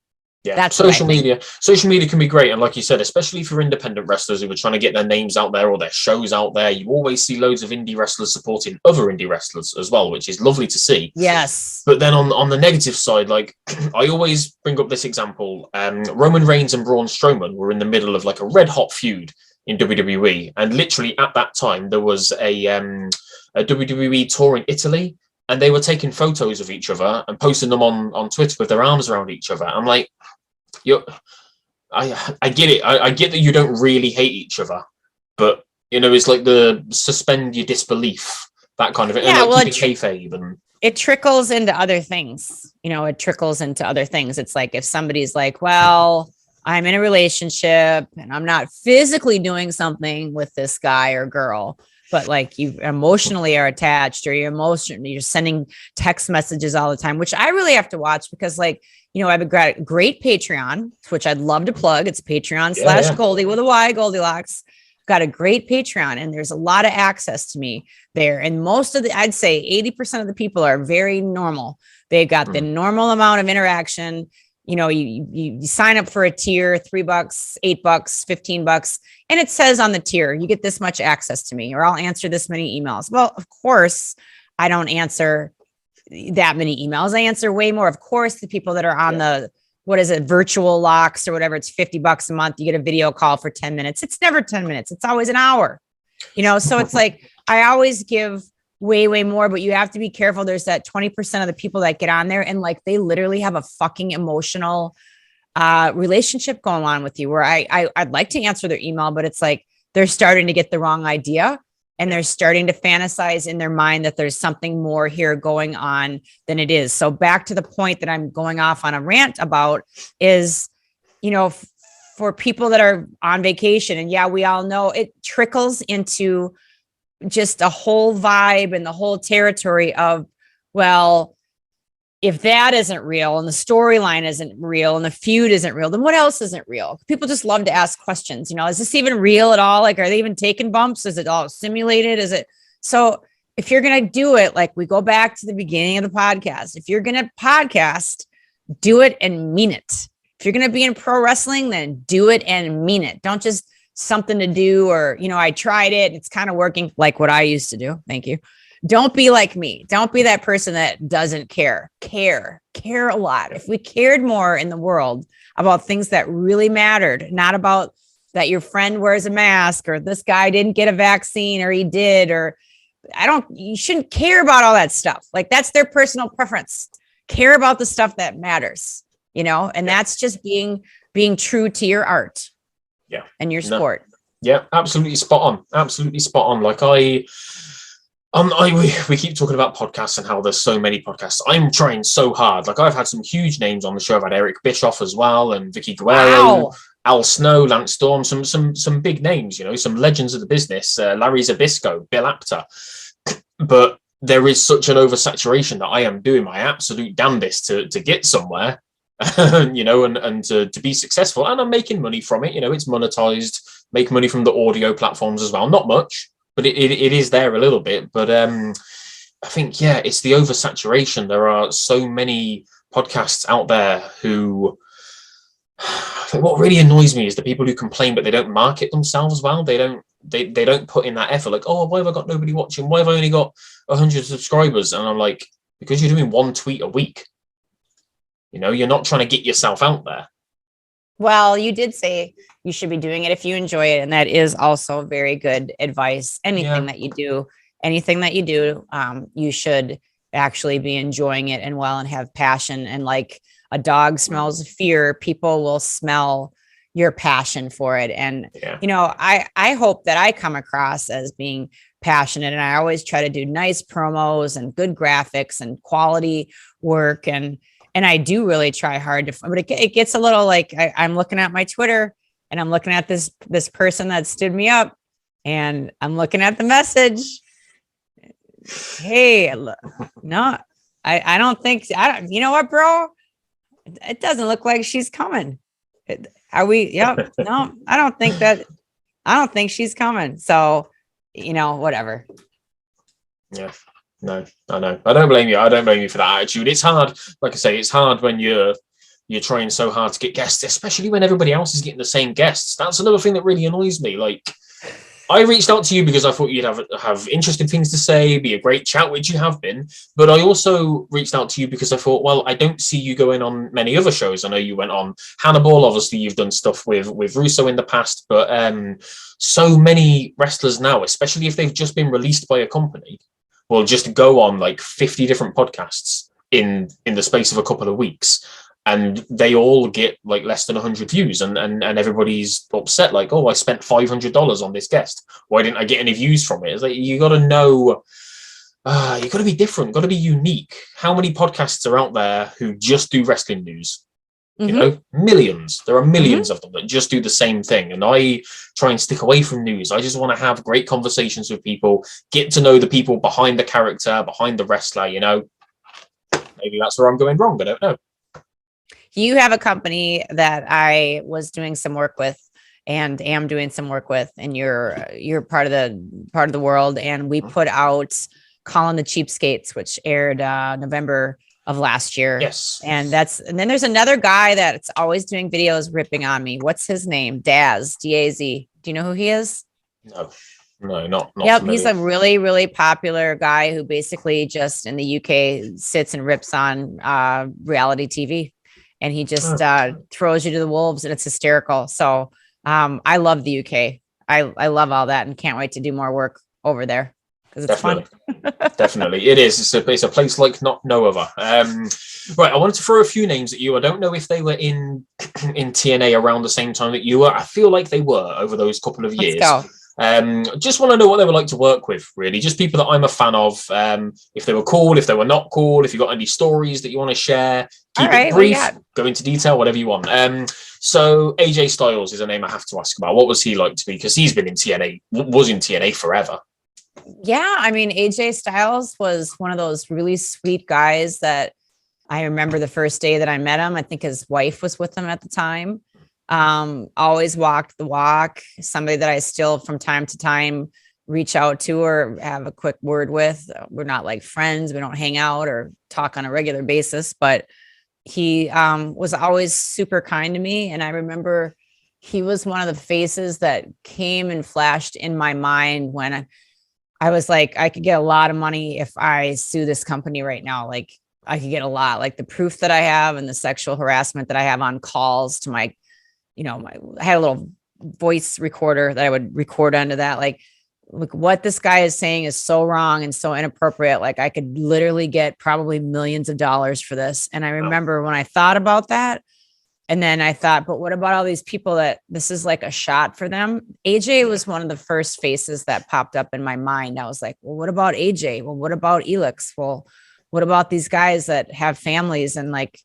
A: Yeah, that's social media. Social media can be great. And like you said, especially for independent wrestlers who are trying to get their names out there or their shows out there, you always see loads of indie wrestlers supporting other indie wrestlers as well, which is lovely to see.
B: Yes.
A: But then on the negative side, like, I always bring up this example. Roman Reigns and Braun Strowman were in the middle of like a red hot feud. in WWE, and literally at that time there was a WWE tour in Italy, and they were taking photos of each other and posting them on Twitter with their arms around each other. I'm like, I get it. I get that you don't really hate each other, but it's like the suspend your disbelief, that kind of it.
B: Yeah,
A: and like keeping kayfabe and
B: it trickles into other things. It trickles into other things. It's like if somebody's like, well, I'm in a relationship and I'm not physically doing something with this guy or girl, but like you emotionally are attached, or you're sending text messages all the time, which I really have to watch because I have a great Patreon, which I'd love to plug. It's Patreon/Goldy with a Y, GoldyLocks. Got a great Patreon, and there's a lot of access to me there. And most of I'd say 80% of the people are very normal. They've got the normal amount of interaction. You sign up for a tier, $3, $8, $15, and it says on the tier, you get this much access to me, or I'll answer this many emails. Well, of course, I don't answer that many emails. I answer way more. Of course, the people that are on the, what is it, virtual locks or whatever, it's $50 a month. You get a video call for 10 minutes. It's never 10 minutes. It's always an hour, so it's like, I always give way more, but you have to be careful. There's that 20% of the people that get on there and like, they literally have a fucking emotional relationship going on with you, where I'd like to answer their email, but it's like, they're starting to get the wrong idea. And they're starting to fantasize in their mind that there's something more here going on than it is. So back to the point that I'm going off on a rant about is, for people that are on vacation, and we all know it trickles into just a whole vibe and the whole territory of, well, if that isn't real and the storyline isn't real and the feud isn't real, then what else isn't real? People just love to ask questions. Is this even real at all? Like, are they even taking bumps? Is it all simulated? Is it? So if you're going to do it, like we go back to the beginning of the podcast, if you're going to podcast, do it and mean it. If you're going to be in pro wrestling, then do it and mean it. Don't just something to do, or, I tried it, it's kind of working, like what I used to do. Thank you. Don't be like me. Don't be that person that doesn't care. Care a lot. If we cared more in the world about things that really mattered, not about that your friend wears a mask, or this guy didn't get a vaccine, or he did, or you shouldn't care about all that stuff. Like, that's their personal preference. Care about the stuff that matters, and that's just being true to your art.
A: Yeah.
B: And your sport.
A: Yeah, absolutely spot on. Absolutely spot on. Like we keep talking about podcasts and how there's so many podcasts. I'm trying so hard. Like, I've had some huge names on the show. I've had Eric Bischoff as well, and Vicky Guerrero, Al Snow, Lance Storm, some big names, some legends of the business, Larry Zbyszko, Bill Apter. But there is such an oversaturation that I am doing my absolute damnedest to get somewhere. And to be successful, and I'm making money from it. It's monetized, make money from the audio platforms as well. Not much, but it is there a little bit. But I think, it's the oversaturation. There are so many podcasts out there who, I think what really annoys me is the people who complain, but they don't market themselves well. They don't put in that effort. Like, oh, why have I got nobody watching? Why have I only got 100 subscribers? And I'm like, because you're doing one tweet a week. You're not trying to get yourself out there.
B: Well, you did say you should be doing it if you enjoy it. And that is also very good advice. Anything that you do, you should actually be enjoying it and have passion. And like a dog smells fear, people will smell your passion for it. And, I hope that I come across as being passionate, and I always try to do nice promos and good graphics and quality work. And I do really try hard but it gets a little like I'm looking at my Twitter, and I'm looking at this person that stood me up, and I'm looking at the message. Hey, no, I don't think, you know what, bro? It doesn't look like she's coming. Are we? Yep. No, I don't think she's coming. So, whatever.
A: Yeah. No, I know. I don't blame you. I don't blame you for that attitude. It's hard. Like I say, it's hard when you're trying so hard to get guests, especially when everybody else is getting the same guests. That's another thing that really annoys me. Like, I reached out to you because I thought you'd have interesting things to say, be a great chat, which you have been. But I also reached out to you because I thought, well, I don't see you going on many other shows. I know you went on Hannibal. Obviously, you've done stuff with Russo in the past, but so many wrestlers now, especially if they've just been released by a company, will just go on like 50 different podcasts in the space of a couple of weeks. And they all get like less than 100 views, and everybody's upset. Like, oh, I spent $500 on this guest. Why didn't I get any views from it? It's like, you got to know, you got to be different, got to be unique. How many podcasts are out there who just do wrestling news? You know, millions. There are millions of them that just do the same thing. And I try and stick away from news. I just want to have great conversations with people, get to know the people behind the character, behind the wrestler. You know, maybe that's where I'm going wrong. I don't know.
B: You have a company that I was doing some work with and am doing some work with, and you're part of the world. And we put out Calling the Cheapskates, which aired November of last year.
A: Yes.
B: And then there's another guy that's always doing videos ripping on me. What's his name? Daz, D-A-Z. Do you know who he is?
A: No, not
B: Yep,
A: familiar.
B: he's a really, really popular guy who basically just in the UK sits and rips on reality TV. And he just throws you to the wolves, and it's hysterical. So I love the UK. I love all that, and can't wait to do more work over there because it's fun.
A: Definitely, it is. It's a place like no other. Right, I wanted to throw a few names at you. I don't know if they were in TNA around the same time that you were. I feel like they were over those couple of years.
B: Let's go.
A: Just want to know what they were like to work with, really. Just people that I'm a fan of. If they were cool, if they were not cool, if you got any stories that you want to share, keep it brief, go into detail, whatever you want. So AJ Styles is a name I have to ask about. What was he like to be? Because he's been in TNA, was in TNA forever.
B: Yeah, I mean, AJ Styles was one of those really sweet guys that I remember the first day that I met him. I think his wife was with him at the time. Always walked the walk. Somebody that I still from time to time reach out to or have a quick word with. We're not like friends. We don't hang out or talk on a regular basis, but he was always super kind to me. And I remember he was one of the faces that came and flashed in my mind when I was like, I could get a lot of money if I sue this company right now. Like I could get a lot, like the proof that I have and the sexual harassment that I have on calls to my, I had a little voice recorder that I would record onto that. Like what this guy is saying is so wrong and so inappropriate. Like I could literally get probably millions of dollars for this. And I remember when I thought about that, and then I thought, but what about all these people that this is like a shot for them? AJ was one of the first faces that popped up in my mind. I was like, well, what about AJ? Well, what about Elix? Well, what about these guys that have families and like,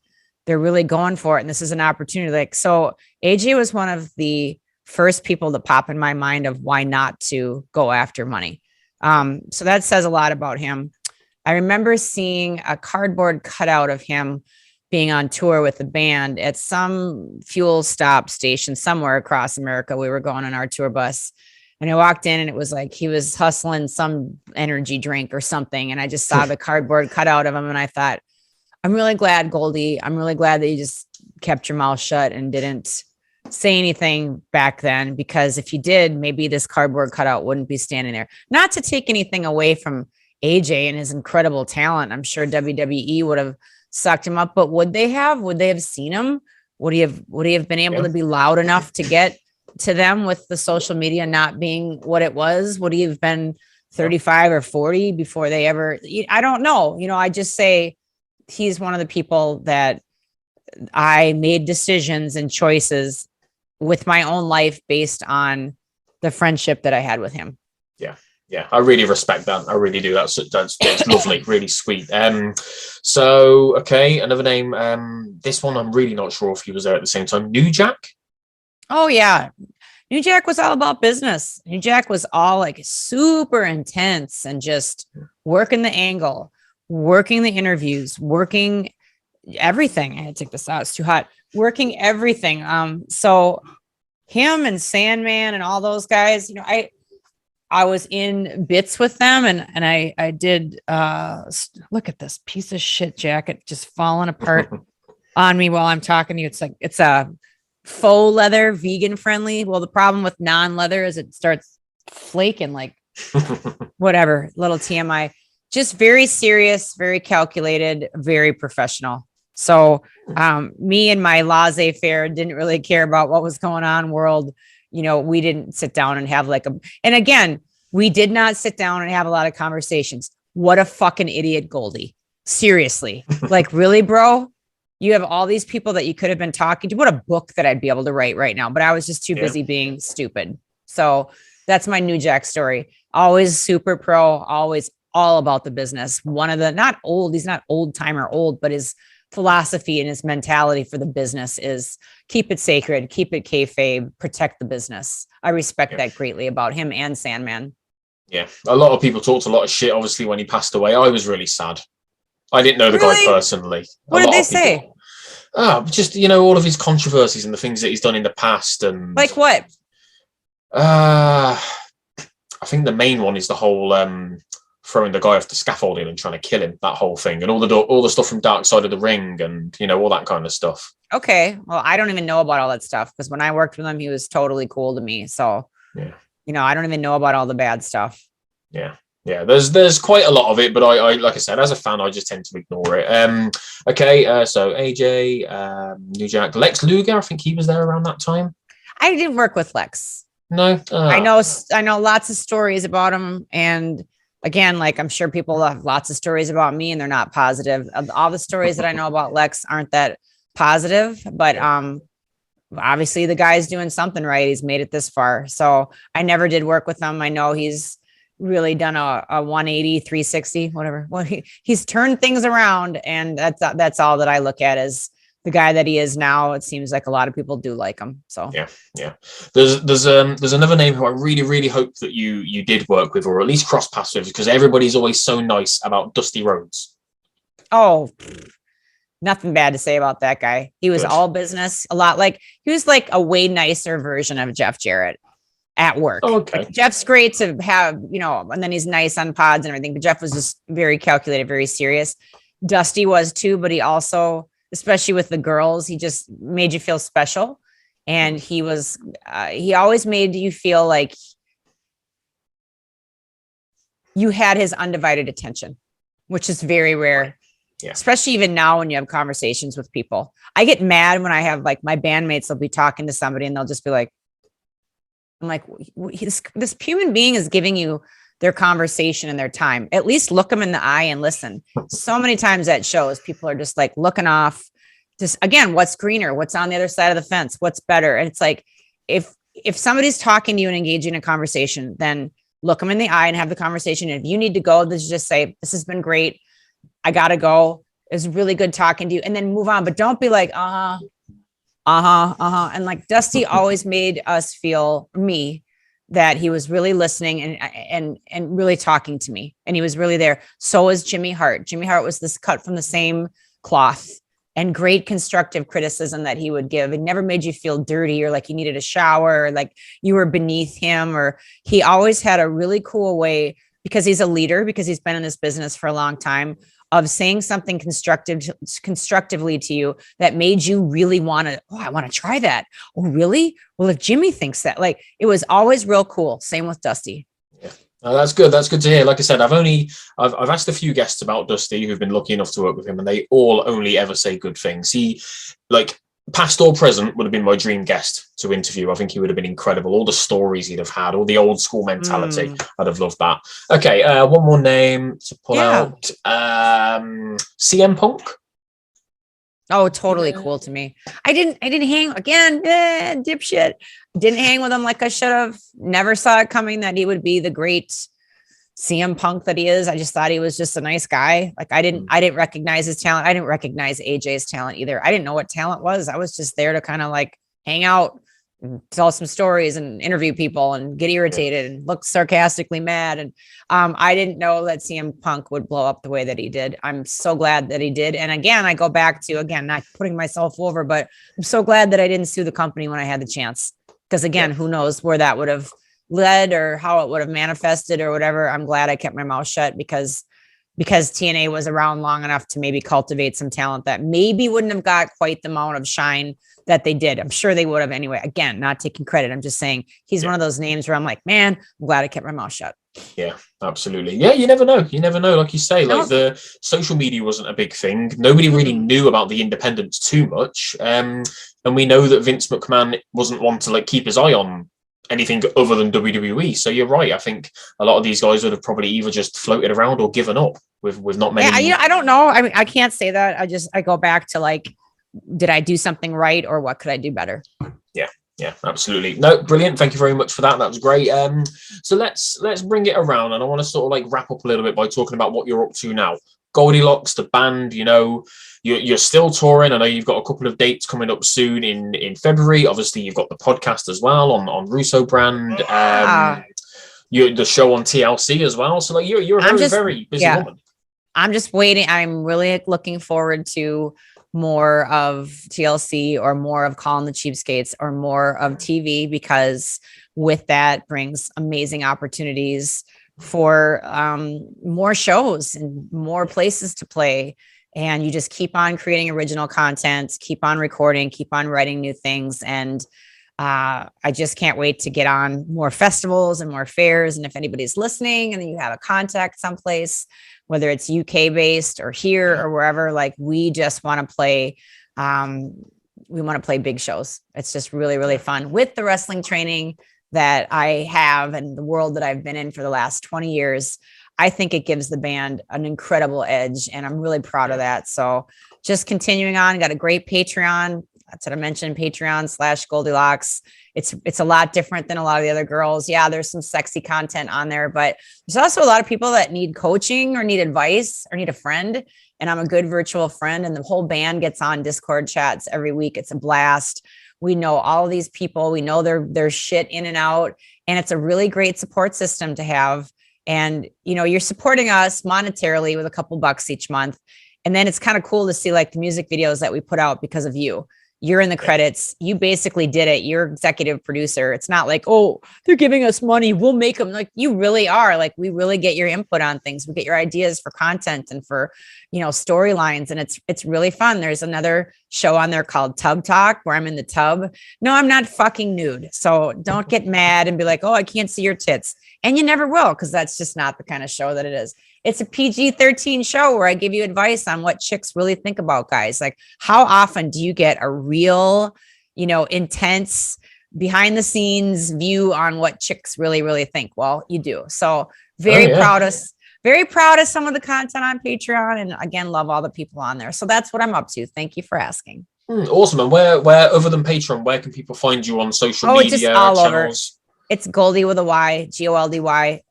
B: they're really going for it. And this is an opportunity. Like, so AJ was one of the first people to pop in my mind of why not to go after money. So that says a lot about him. I remember seeing a cardboard cutout of him being on tour with the band at some fuel stop station somewhere across America. We were going on our tour bus and I walked in and it was like, he was hustling some energy drink or something. And I just saw the cardboard cutout of him. And I thought, I'm really glad, Goldy. I'm really glad that you just kept your mouth shut and didn't say anything back then, because if you did, maybe this cardboard cutout wouldn't be standing there. Not to take anything away from AJ and his incredible talent. I'm sure WWE would have sucked him up, but would they have seen him? Would he have been able to be loud enough to get to them with the social media not being what it was? Would he have been 35 or 40 before they ever, I don't know. I just say he's one of the people that I made decisions and choices with my own life based on the friendship that I had with him.
A: Yeah, I really respect that. I really do. That's lovely, really sweet. So okay, another name. This one I'm really not sure if he was there at the same time. New Jack.
B: Oh yeah, New Jack was all about business. New Jack was all like super intense and just working the angle, working the interviews, working everything. I had to take this out. It's too hot. Working everything. So him and Sandman and all those guys, I was in bits with them and I did, look at this piece of shit jacket just falling apart on me while I'm talking to you. It's like, it's a faux leather, vegan friendly. Well, the problem with non-leather is it starts flaking like whatever, little TMI. Just very serious, very calculated, very professional. So me and my laissez-faire didn't really care about what was going on world. You know, we didn't sit down and have like and again, we did not sit down and have a lot of conversations. What a fucking idiot, Goldy. Seriously. Like, really, bro? You have all these people that you could have been talking to. What a book that I'd be able to write right now, but I was just too busy being stupid. So that's my New Jack story. Always super pro, always all about the business. One of the, he's not old timer old, but his philosophy and his mentality for the business is keep it sacred, keep it kayfabe, protect the business. I respect that greatly about him and Sandman.
A: Yeah. A lot of people talked a lot of shit, obviously, when he passed away. I was really sad. I didn't know the guy personally.
B: What did they say?
A: Just, you know, all of his controversies and the things that he's done in the past. And
B: like what?
A: I think the main one is the whole throwing the guy off the scaffolding and trying to kill him, that whole thing, and all the stuff from Dark Side of the Ring and, you know, all that kind of stuff.
B: Okay. Well, I don't even know about all that stuff because when I worked with him, he was totally cool to me. So, you know, I don't even know about all the bad stuff.
A: Yeah. Yeah, there's quite a lot of it, but I like I said, as a fan, I just tend to ignore it. So AJ, New Jack, Lex Luger, I think he was there around that time.
B: I didn't work with Lex.
A: No,
B: I know lots of stories about him, and again, like I'm sure people have lots of stories about me, and they're not positive. All the stories that I know about Lex aren't that positive, but obviously the guy's doing something right. He's made it this far, so I never did work with him. I know he's really done a 180, 360, whatever. Well, he's turned things around, and that's all that I look at as the guy that he is now. It seems like a lot of people do like him. So
A: yeah. There's another name who I really, really hope that you did work with, or at least cross paths with, because everybody's always so nice about Dusty Rhodes. Oh,
B: nothing bad to say about that guy. He was all business, a lot like he was like a way nicer version of Jeff Jarrett at work.
A: Okay.
B: Like, Jeff's great to have, you know, and then he's nice on pods and everything, but Jeff was just very calculated, very serious. Dusty was too, but he also, especially with the girls, he just made you feel special. And he was, he always made you feel like you had his undivided attention, which is very rare. Yeah. Especially even now when you have conversations with people. I get mad when I have like my bandmates will be talking to somebody and they'll just be like, I'm like, this human being is giving you their conversation and their time. At least look them in the eye and listen. So many times at shows, people are just like looking off. Just again, what's greener? What's on the other side of the fence? What's better? And it's like, if somebody's talking to you and engaging in a conversation, then look them in the eye and have the conversation. And if you need to go, just say, this has been great. I got to go. It was really good talking to you, and then move on. But don't be like, And like Dusty always made us feel, me, that he was really listening and really talking to me. And he was really there. So was Jimmy Hart. Jimmy Hart was this cut from the same cloth, and great constructive criticism that he would give. It never made you feel dirty or like you needed a shower or like you were beneath him. Or he always had a really cool way, because he's a leader, because he's been in this business for a long time, of saying something constructively to you that made you really want to, I want to try that. Oh, really? Well, if Jimmy thinks that, like, it was always real cool. Same with Dusty. Yeah.
A: Oh, that's good. That's good to hear. Like I said, I've asked a few guests about Dusty who've been lucky enough to work with him, and they all only ever say good things. He, like, past or present, would have been my dream guest to interview. I think he would have been incredible. All the stories he'd have had, all the old school mentality. I'd have loved that. Okay, one more name to pull out. CM Punk.
B: Oh, totally cool to me. I didn't hang again, dipshit. Didn't hang with him like I should have. Never saw it coming that he would be the great CM Punk that he is. I just thought he was just a nice guy. Like I didn't recognize his talent. I didn't recognize AJ's talent either. I didn't know what talent was. I was just there to kind of like hang out, and tell some stories and interview people and get irritated and look sarcastically mad. And I didn't know that CM Punk would blow up the way that he did. I'm so glad that he did. And again, I go back to, not putting myself over, but I'm so glad that I didn't sue the company when I had the chance. Because again, who knows where that would have led or how it would have manifested or whatever. I'm glad I kept my mouth shut, because because TNA was around long enough to maybe cultivate some talent that maybe wouldn't have got quite the amount of shine that they did. I'm sure they would have anyway. Again, not taking credit. I'm just saying he's one of those names where I'm like, man, I'm glad I kept my mouth shut.
A: Yeah, absolutely. Yeah, you never know. You never know. Like you say, like the social media wasn't a big thing. Nobody really knew about the independents too much. And we know that Vince McMahon wasn't one to like keep his eye on anything other than WWE. So you're right. I think a lot of these guys would have probably either just floated around or given up with not many.
B: Yeah, I don't know. I mean, I can't say that. I go back to like, did I do something right or what could I do better?
A: Yeah, absolutely. No, brilliant. Thank you very much for that. That was great. So let's bring it around, and I want to sort of like wrap up a little bit by talking about what you're up to now. GoldyLocks, the band, you know, you're still touring. I know you've got a couple of dates coming up soon in February. Obviously, you've got the podcast as well on Russo brand. The show on TLC as well. So like you're a very busy woman.
B: I'm just waiting. I'm really looking forward to more of TLC or more of Calling the Cheapskates or more of TV, because with that brings amazing opportunities for more shows and more places to play. And you just keep on creating original content, keep on recording, keep on writing new things. And I just can't wait to get on more festivals and more fairs. And if anybody's listening and you have a contact someplace, whether it's UK based or here or wherever, like we just want to play. We want to play big shows. It's just really, really fun with the wrestling training that I have and the world that I've been in for the last 20 years. I think it gives the band an incredible edge, and I'm really proud of that. So just continuing on, got a great Patreon. That's what I mentioned, Patreon/GoldyLocks. It's a lot different than a lot of the other girls. Yeah, there's some sexy content on there, but there's also a lot of people that need coaching or need advice or need a friend. And I'm a good virtual friend, and the whole band gets on Discord chats every week. It's a blast. We know all of these people. We know their shit in and out, and it's a really great support system to have. And, you know, you're supporting us monetarily with a couple bucks each month. And then it's kind of cool to see like the music videos that we put out because of you. You're in the credits. You basically did it. You're executive producer. It's not like, oh, they're giving us money, we'll make them. Like, you really are. Like, we really get your input on things. We get your ideas for content and for, you know, storylines. And it's really fun. There's another show on there called Tub Talk where I'm in the tub. No, I'm not fucking nude. So don't get mad and be like, oh, I can't see your tits. And you never will, because that's just not the kind of show that it is. It's a PG-13 show where I give you advice on what chicks really think about guys. Like, how often do you get a real, you know, intense behind the scenes view on what chicks really, really think? Well, you do. So very proud of some of the content on Patreon. And again, love all the people on there. So that's what I'm up to. Thank you for asking.
A: Awesome. And where other than Patreon, where can people find you on social media
B: just all
A: channels?
B: Over. It's Goldy with a Y, Goldy,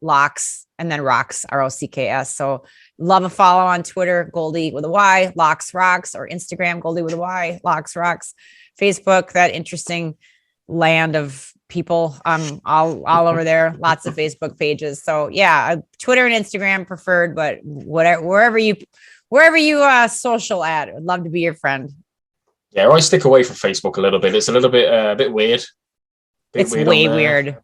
B: Locks, and then Rocks, ROCKS. So love a follow on Twitter, Goldy with a Y, Locks Rocks, or Instagram, Goldy with a Y, Locks Rocks. Facebook, that interesting land of people. All over there, lots of Facebook pages. So yeah, Twitter and Instagram preferred, but wherever you social at, I'd love to be your friend.
A: Yeah, I stick away from Facebook a little bit. It's a little bit weird.
B: It's way weird.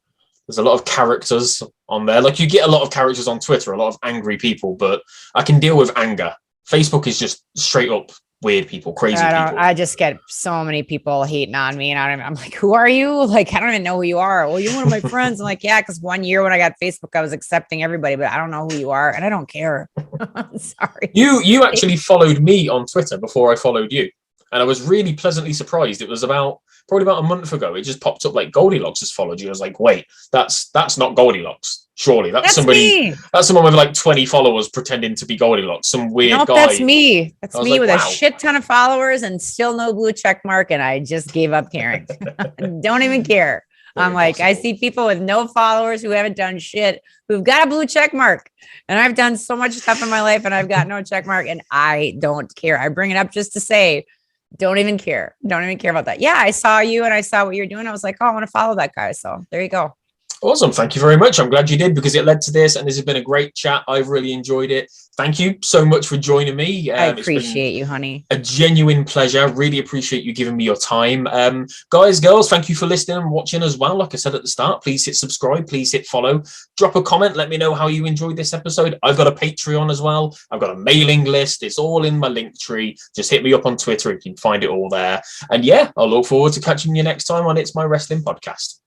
A: There's a lot of characters on there. Like, you get a lot of characters on Twitter, a lot of angry people, but I can deal with anger. Facebook is just straight up weird people, crazy people.
B: I just get so many people hating on me, and I'm like, who are you? Like, I don't even know who you are. Well, you're one of my friends. I'm like, yeah, because one year when I got Facebook, I was accepting everybody, but I don't know who you are, and I don't care. Sorry.
A: You actually followed me on Twitter before I followed you, and I was really pleasantly surprised. It was probably about a month ago. It just popped up like GoldyLocks has followed you. I was like, wait, that's not GoldyLocks. Surely that's somebody. Me. That's someone with like 20 followers pretending to be GoldyLocks. Some weird guy.
B: That's me. That's me with a shit ton of followers and still no blue check mark. And I just gave up caring. Don't even care. I'm like, I see people with no followers who haven't done shit, who've got a blue check mark. And I've done so much stuff in my life and I've got no check mark, and I don't care. I bring it up just to say, don't even care. Don't even care about that. Yeah, I saw you and I saw what you're doing. I was like, oh, I want to follow that guy. So there you go.
A: Awesome. Thank you very much. I'm glad you did, because it led to this, and this has been a great chat. I've really enjoyed it. Thank you so much for joining me.
B: I appreciate you, honey.
A: A genuine pleasure. Really appreciate you giving me your time. Guys, girls, thank you for listening and watching as well. Like I said at the start, please hit subscribe, please hit follow, drop a comment, let me know how you enjoyed this episode. I've got a Patreon as well. I've got a mailing list. It's all in my link tree. Just hit me up on Twitter. You can find it all there. And yeah, I'll look forward to catching you next time on It's My Wrestling Podcast.